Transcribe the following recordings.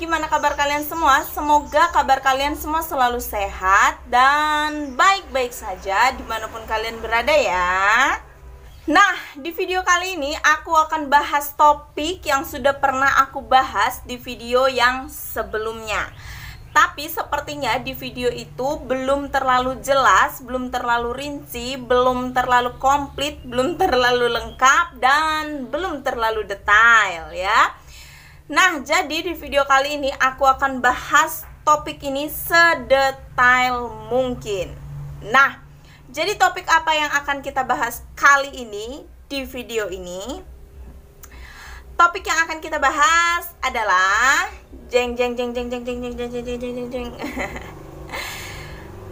gimana kabar kalian semua? Semoga kabar kalian semua selalu sehat dan baik-baik saja dimanapun kalian berada ya. Nah, di video kali ini aku akan bahas topik yang sudah pernah aku bahas di video yang sebelumnya. Tapi sepertinya di video itu belum terlalu jelas, belum terlalu rinci, belum terlalu komplit, belum terlalu lengkap, dan belum terlalu detail ya. Nah, jadi di video kali ini aku akan bahas topik ini sedetail mungkin. Nah, jadi topik apa yang akan kita bahas kali ini di video ini? Topik yang akan kita bahas adalah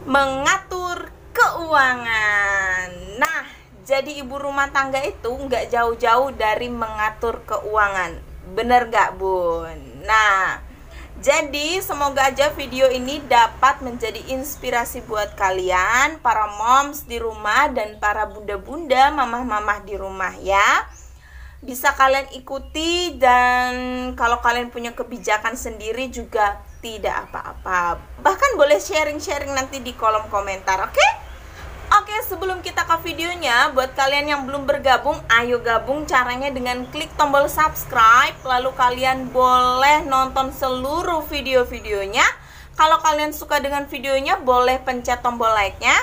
mengatur keuangan. Nah, jadi ibu rumah tangga itu nggak jauh-jauh dari mengatur keuangan. Bener nggak bun? Nah, jadi semoga aja video ini dapat menjadi inspirasi buat kalian, para moms di rumah dan para bunda-bunda, mamah-mamah di rumah ya. Bisa kalian ikuti, dan kalau kalian punya kebijakan sendiri juga tidak apa-apa. Bahkan boleh sharing-sharing nanti di kolom komentar, oke? Oke, sebelum kita ke videonya, buat kalian yang belum bergabung, ayo gabung. Caranya dengan klik tombol subscribe, lalu kalian boleh nonton seluruh video-videonya. Kalau kalian suka dengan videonya, boleh pencet tombol like-nya.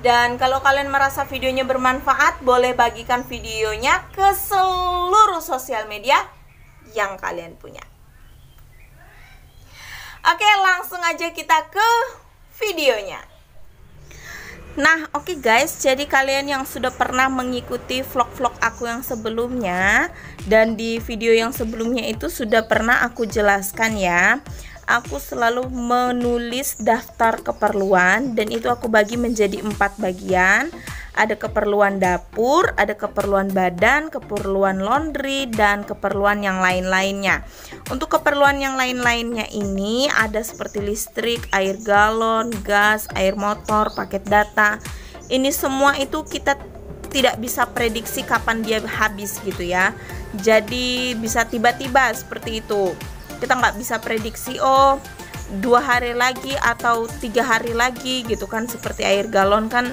Dan kalau kalian merasa videonya bermanfaat, boleh bagikan videonya ke seluruh sosial media yang kalian punya. Oke, langsung aja kita ke videonya. Nah, oke guys, jadi kalian yang sudah pernah mengikuti vlog-vlog aku yang sebelumnya, dan di video yang sebelumnya itu sudah pernah aku jelaskan ya, aku selalu menulis daftar keperluan, dan itu aku bagi menjadi 4 bagian. Ada keperluan dapur, ada keperluan badan, keperluan laundry, dan keperluan yang lain-lainnya. Untuk keperluan yang lain-lainnya ini ada seperti listrik, air galon, gas, air motor, paket data. Ini semua itu kita tidak bisa prediksi kapan dia habis gitu ya. Jadi bisa tiba-tiba seperti itu. Kita nggak bisa prediksi, oh 2 hari lagi atau 3 hari lagi gitu kan. Seperti air galon kan,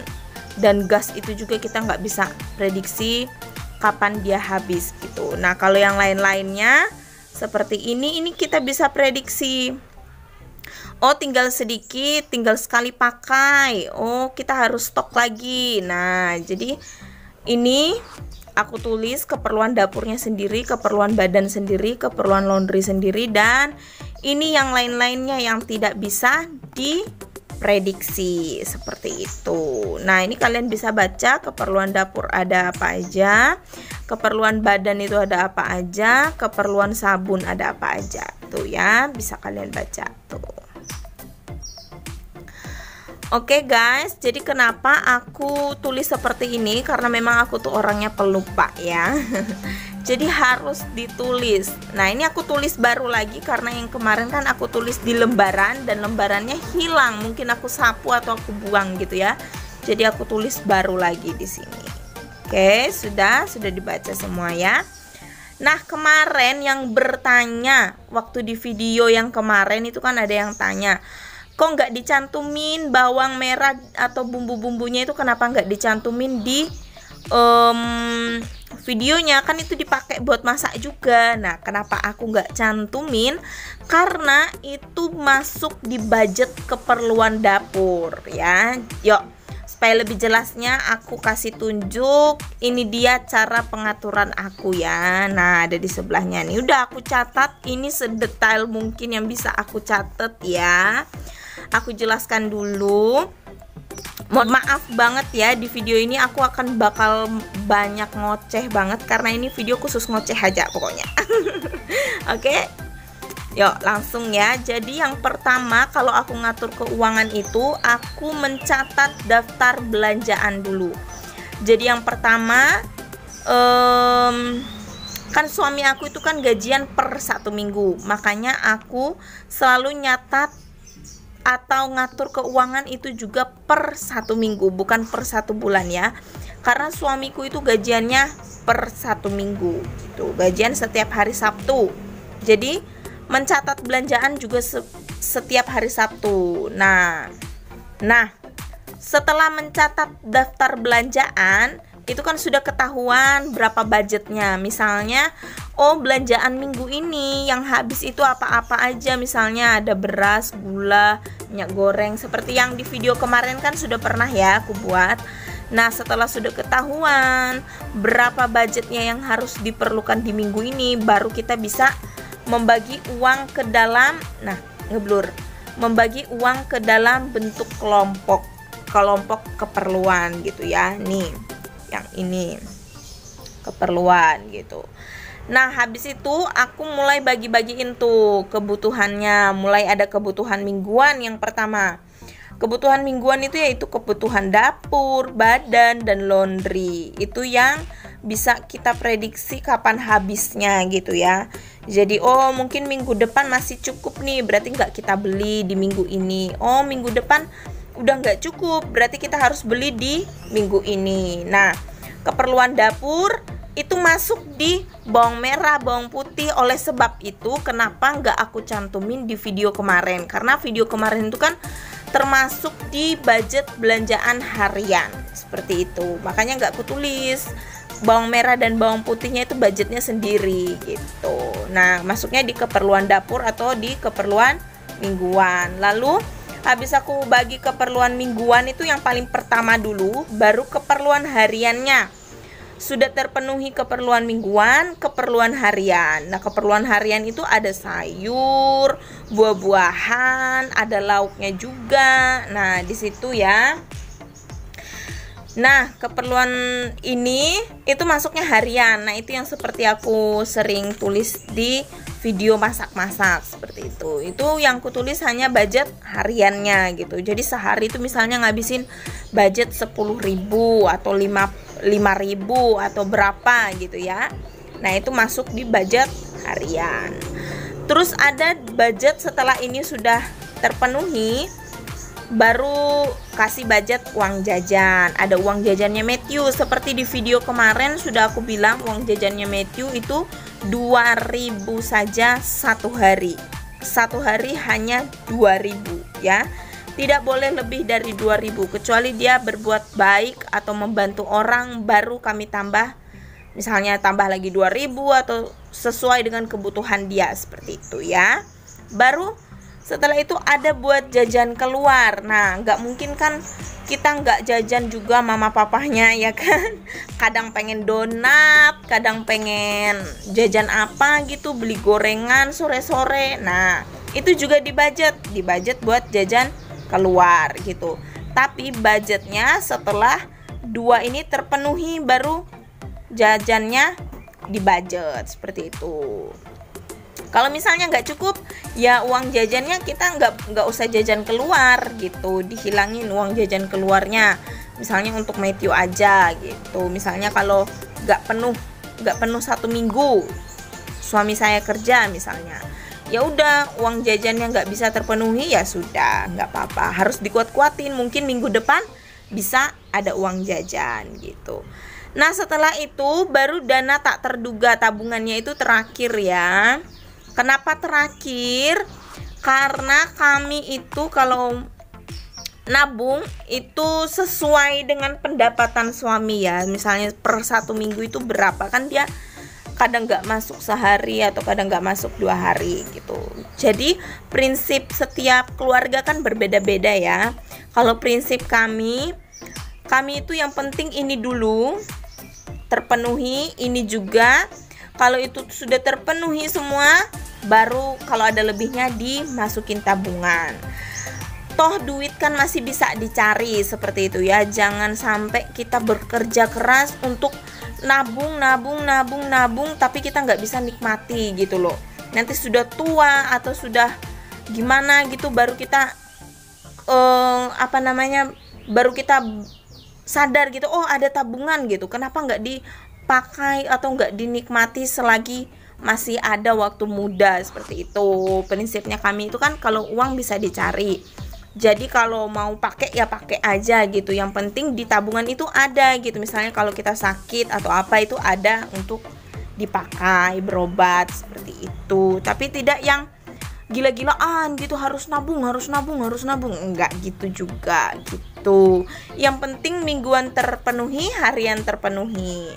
dan gas itu juga kita nggak bisa prediksi kapan dia habis gitu. Nah, kalau yang lain-lainnya seperti ini kita bisa prediksi. Oh, tinggal sedikit, tinggal sekali pakai. Oh, kita harus stok lagi. Nah, jadi ini aku tulis keperluan dapurnya sendiri, keperluan badan sendiri, keperluan laundry sendiri, dan ini yang lain-lainnya yang tidak bisa diprediksi seperti itu. Nah, ini kalian bisa baca keperluan dapur ada apa aja, keperluan badan itu ada apa aja, keperluan sabun ada apa aja. Tuh ya, bisa kalian baca tuh. Oke guys, jadi kenapa aku tulis seperti ini? Karena memang aku tuh orangnya pelupa ya. Jadi harus ditulis. Nah, ini aku tulis baru lagi karena yang kemarin kan aku tulis di lembaran dan lembarannya hilang. Mungkin aku sapu atau aku buang gitu ya. Jadi aku tulis baru lagi di sini. Oke, sudah dibaca semua ya. Nah, kemarin yang bertanya waktu di video yang kemarin itu kan ada yang tanya, kok nggak dicantumin bawang merah atau bumbu-bumbunya itu, kenapa nggak dicantumin di videonya, kan itu dipakai buat masak juga. Nah, kenapa aku nggak cantumin? Karena itu masuk di budget keperluan dapur ya. Yuk, supaya lebih jelasnya aku kasih tunjuk. Ini dia cara pengaturan aku ya. Nah, ada di sebelahnya nih, udah aku catat. Ini sedetail mungkin yang bisa aku catat ya. Aku jelaskan dulu. Mohon maaf banget ya, di video ini aku akan bakal banyak ngoceh banget karena ini video khusus ngoceh aja pokoknya. Oke, yuk langsung ya. Jadi yang pertama, kalau aku ngatur keuangan itu aku mencatat daftar belanjaan dulu. Jadi yang pertama, kan suami aku itu kan gajian per 1 minggu, makanya aku selalu nyatat atau ngatur keuangan itu juga per 1 minggu, bukan per 1 bulan ya. Karena suamiku itu gajiannya per 1 minggu gitu. Gajian setiap hari Sabtu. Jadi mencatat belanjaan juga setiap hari Sabtu. Nah, setelah mencatat daftar belanjaan, itu kan sudah ketahuan berapa budgetnya. Misalnya, oh belanjaan minggu ini yang habis itu apa-apa aja. Misalnya ada beras, gula, minyak goreng. Seperti yang di video kemarin kan sudah pernah ya aku buat. Nah, setelah sudah ketahuan berapa budgetnya yang harus diperlukan di minggu ini, baru kita bisa membagi uang ke dalam, membagi uang ke dalam bentuk kelompok keperluan gitu ya. Nih, yang ini keperluan gitu. Nah, habis itu aku mulai bagi-bagiin tuh kebutuhannya. Mulai ada kebutuhan mingguan yang pertama. Kebutuhan mingguan itu yaitu kebutuhan dapur, badan, dan laundry. Itu yang bisa kita prediksi kapan habisnya gitu ya. Jadi oh mungkin minggu depan masih cukup nih, berarti nggak kita beli di minggu ini. Oh minggu depan udah nggak cukup, berarti kita harus beli di minggu ini. Nah, keperluan dapur itu masuk di bawang merah, bawang putih. Oleh sebab itu kenapa nggak aku cantumin di video kemarin, karena video kemarin itu kan termasuk di budget belanjaan harian seperti itu, makanya nggak aku tulis. Bawang merah dan bawang putihnya itu budgetnya sendiri gitu. Nah, masuknya di keperluan dapur atau di keperluan mingguan. Lalu habis aku bagi keperluan mingguan itu yang paling pertama dulu, baru keperluan hariannya. Sudah terpenuhi keperluan mingguan, keperluan harian. Nah, keperluan harian itu ada sayur, buah-buahan, ada lauknya juga. Nah, di situ ya. Nah, keperluan ini itu masuknya harian. Nah, itu yang seperti aku sering tulis di video masak-masak seperti itu. Itu yang aku tulis hanya budget hariannya gitu. Jadi sehari itu misalnya ngabisin budget 10.000 atau 5.000 atau berapa gitu ya. Nah, itu masuk di budget harian. Terus ada budget setelah ini sudah terpenuhi, baru kasih budget uang jajan. Ada uang jajannya Matthew. Seperti di video kemarin sudah aku bilang, uang jajannya Matthew itu 2.000 saja satu hari. Satu hari hanya 2.000 ya. Tidak boleh lebih dari 2.000, kecuali dia berbuat baik atau membantu orang, baru kami tambah, misalnya tambah lagi 2.000 atau sesuai dengan kebutuhan dia seperti itu ya. Baru setelah itu ada buat jajan keluar. Nah, nggak mungkin kan kita nggak jajan juga mama papahnya ya kan. Kadang pengen donat, kadang pengen jajan apa gitu, beli gorengan sore-sore. Nah, itu juga dibudget buat jajan keluar gitu. Tapi budgetnya setelah dua ini terpenuhi, baru jajannya dibudget seperti itu. Kalau misalnya nggak cukup, ya uang jajannya kita nggak usah jajan keluar gitu, dihilangin uang jajan keluarnya. Misalnya untuk Matthew aja gitu. Misalnya kalau nggak penuh 1 minggu, suami saya kerja misalnya, ya udah uang jajannya nggak bisa terpenuhi, ya sudah nggak apa-apa. Harus dikuat-kuatin, mungkin minggu depan bisa ada uang jajan gitu. Nah, setelah itu baru dana tak terduga, tabungannya itu terakhir ya. Kenapa terakhir? Karena kami itu kalau nabung itu sesuai dengan pendapatan suami ya. Misalnya per 1 minggu itu berapa, kan dia kadang nggak masuk sehari atau kadang nggak masuk 2 hari gitu. Jadi prinsip setiap keluarga kan berbeda-beda ya. Kalau prinsip kami itu yang penting ini dulu terpenuhi, ini juga. Kalau itu sudah terpenuhi semua, baru kalau ada lebihnya dimasukin tabungan. Toh duit kan masih bisa dicari seperti itu ya. Jangan sampai kita bekerja keras untuk nabung, tapi kita nggak bisa nikmati gitu loh. Nanti sudah tua atau sudah gimana gitu, baru kita baru kita sadar gitu, oh ada tabungan gitu. Kenapa nggak dipakai atau nggak dinikmati selagi masih ada waktu muda, seperti itu. Prinsipnya kami itu kan kalau uang bisa dicari. Jadi kalau mau pakai ya pakai aja gitu. Yang penting di tabungan itu ada gitu. Misalnya kalau kita sakit atau apa itu ada untuk dipakai berobat seperti itu. Tapi tidak yang gila-gilaan gitu, harus nabung, enggak gitu juga gitu. Yang penting mingguan terpenuhi, harian terpenuhi.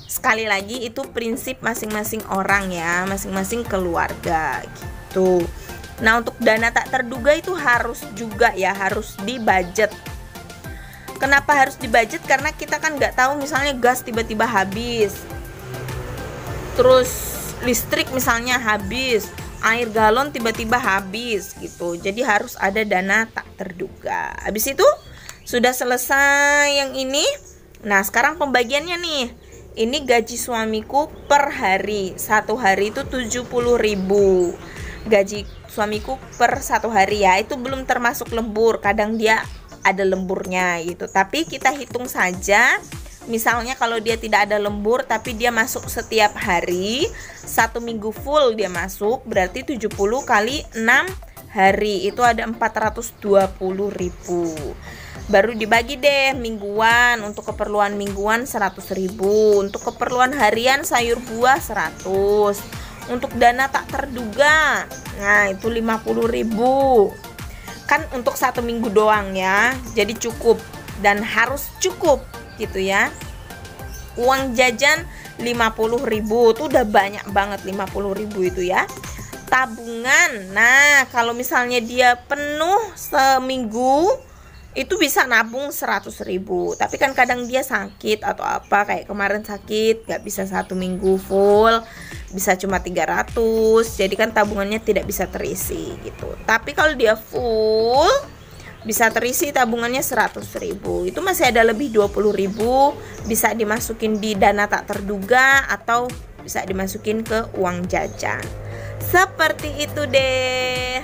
Sekali lagi itu prinsip masing-masing orang ya, masing-masing keluarga gitu. Nah, untuk dana tak terduga itu harus juga ya, harus dibudget. Kenapa harus dibudget? Karena kita kan nggak tahu, misalnya gas tiba-tiba habis, terus listrik misalnya habis, air galon tiba-tiba habis gitu. Jadi harus ada dana tak terduga. Habis itu sudah selesai yang ini. Nah, sekarang pembagiannya nih. Ini gaji suamiku per hari. Satu hari itu 70.000. Gaji suamiku per satu hari ya. Itu belum termasuk lembur. Kadang dia ada lemburnya gitu. Tapi kita hitung saja. Misalnya kalau dia tidak ada lembur tapi dia masuk setiap hari, 1 minggu full dia masuk, berarti 70 kali 6 hari itu ada 420.000. Baru dibagi deh mingguan. Untuk keperluan mingguan 100.000, untuk keperluan harian sayur buah 100, untuk dana tak terduga nah itu 50.000. Kan untuk 1 minggu doang ya, jadi cukup dan harus cukup gitu ya. Uang jajan 50.000 tuh udah banyak banget, 50.000 itu ya. Tabungan, nah kalau misalnya dia penuh seminggu itu bisa nabung 100.000. Tapi kan kadang dia sakit atau apa, kayak kemarin sakit gak bisa 1 minggu full, bisa cuma 300. Jadi kan tabungannya tidak bisa terisi gitu. Tapi kalau dia full bisa terisi tabungannya 100.000. Itu masih ada lebih 20.000, bisa dimasukin di dana tak terduga atau bisa dimasukin ke uang jajan. Seperti itu deh.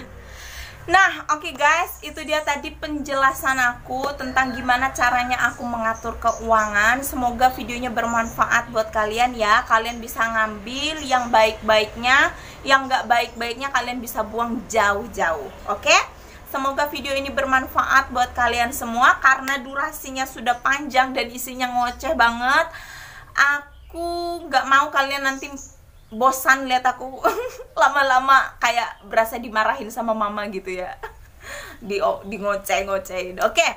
Nah, oke guys, itu dia tadi penjelasan aku tentang gimana caranya aku mengatur keuangan. Semoga videonya bermanfaat buat kalian ya. Kalian bisa ngambil yang baik-baiknya, yang nggak baik-baiknya kalian bisa buang jauh-jauh. Oke? Semoga video ini bermanfaat buat kalian semua. Karena durasinya sudah panjang dan isinya ngoceh banget, aku nggak mau kalian nanti bosan lihat aku lama-lama kayak berasa dimarahin sama mama gitu ya. di ngoceh-ngocehin. Oke,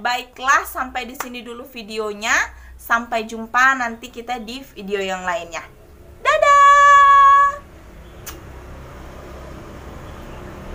baiklah, sampai di sini dulu videonya. Sampai jumpa nanti kita di video yang lainnya.